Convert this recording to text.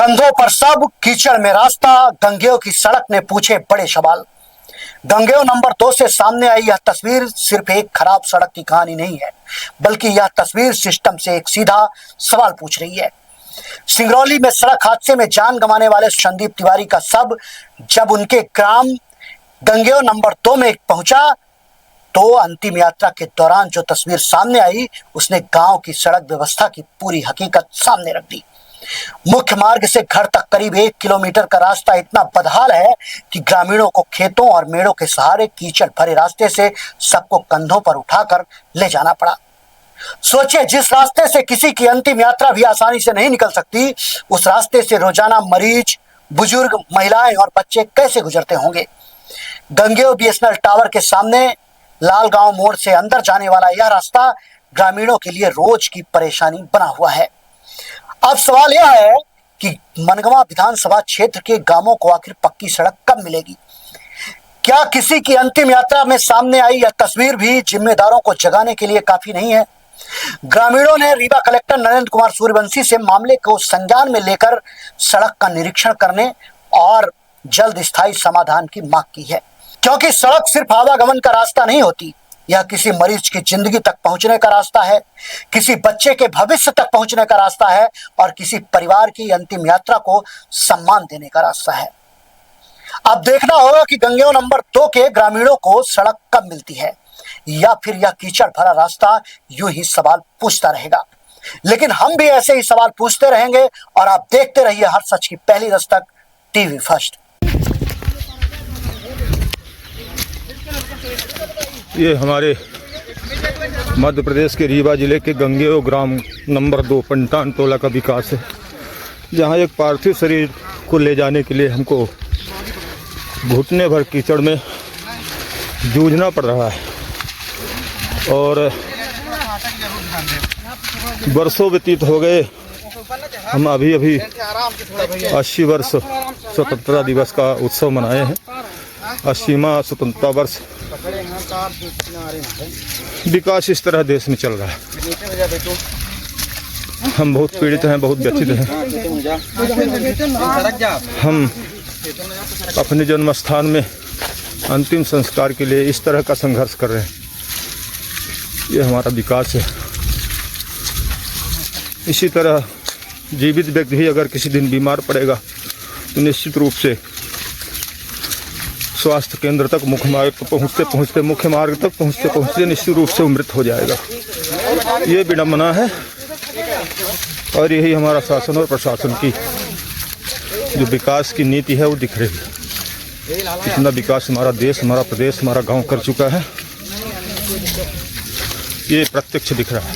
कंधों पर सब, कीचड़ में रास्ता, गंगेय की सड़क ने पूछे बड़े सवाल। गंगेय नंबर 2 से सामने आई यह तस्वीर सिर्फ एक खराब सड़क की कहानी नहीं है, बल्कि यह तस्वीर सिस्टम से एक सीधा सवाल पूछ रही है। सिंगरौली में सड़क हादसे में जान गंवाने वाले संदीप तिवारी का शव जब उनके ग्राम गंगेय नंबर 2 में पहुंचा तो अंतिम यात्रा के दौरान जो तस्वीर सामने आई उसने गांव की सड़क व्यवस्था की पूरी हकीकत सामने रख दी। मुख्य मार्ग से घर तक करीब 1 किलोमीटर का रास्ता इतना बदहाल है कि ग्रामीणों को खेतों और मेड़ों के सहारे कीचड़ भरे रास्ते से सबको कंधों पर उठाकर ले जाना पड़ा। सोचिए, जिस रास्ते से किसी की अंतिम यात्रा भी आसानी से नहीं निकल सकती, उस रास्ते से रोजाना मरीज, बुजुर्ग, महिलाएं और बच्चे कैसे गुजरते होंगे। गंगेय बीएसएनएल टावर के सामने लालगांव मोड़ से अंदर जाने वाला यह रास्ता ग्रामीणों के लिए रोज की परेशानी बना हुआ है। अब सवाल यह है कि मनगवा विधानसभा क्षेत्र के गांवों को आखिर पक्की सड़क कब मिलेगी। क्या किसी की अंतिम यात्रा में सामने आई यह तस्वीर भी जिम्मेदारों को जगाने के लिए काफी नहीं है। ग्रामीणों ने रीवा कलेक्टर नरेंद्र कुमार सूर्यवंशी से मामले को संज्ञान में लेकर सड़क का निरीक्षण करने और जल्द स्थायी समाधान की मांग की है, क्योंकि सड़क सिर्फ आवागमन का रास्ता नहीं होती, यह किसी मरीज की जिंदगी तक पहुंचने का रास्ता है, किसी बच्चे के भविष्य तक पहुंचने का रास्ता है और किसी परिवार की अंतिम यात्रा को सम्मान देने का रास्ता है। अब देखना होगा कि गंगेय नंबर 2 के ग्रामीणों को सड़क कब मिलती है, या फिर यह कीचड़ भरा रास्ता यूं ही सवाल पूछता रहेगा। लेकिन हम भी ऐसे ही सवाल पूछते रहेंगे और आप देखते रहिए हर सच की पहली दस्तक टीवी फर्स्ट। ये हमारे मध्य प्रदेश के रीवा जिले के गंगेय ग्राम नंबर 2 पंटान टोला का विकास है, जहाँ एक पार्थिव शरीर को ले जाने के लिए हमको घुटने भर कीचड़ में जूझना पड़ रहा है और वर्षों व्यतीत हो गए। हम अभी 80 वर्ष स्वतंत्रता दिवस का उत्सव मनाए हैं। 80वां स्वतंत्रता वर्ष। विकास इस तरह देश में चल रहा है। हम बहुत पीड़ित हैं, बहुत व्यथित हैं। हम अपने जन्म स्थान में अंतिम संस्कार के लिए इस तरह का संघर्ष कर रहे हैं। ये हमारा विकास है। इसी तरह जीवित व्यक्ति ही अगर किसी दिन बीमार पड़ेगा तो निश्चित रूप से स्वास्थ्य केंद्र तक मुख्य मार्ग तक पहुँचते निश्चित रूप से मृत हो जाएगा। ये विडंबना है और यही हमारा शासन और प्रशासन की जो विकास की नीति है वो दिख रही है। इतना विकास हमारा देश, हमारा प्रदेश, हमारा गांव कर चुका है, ये प्रत्यक्ष दिख रहा है।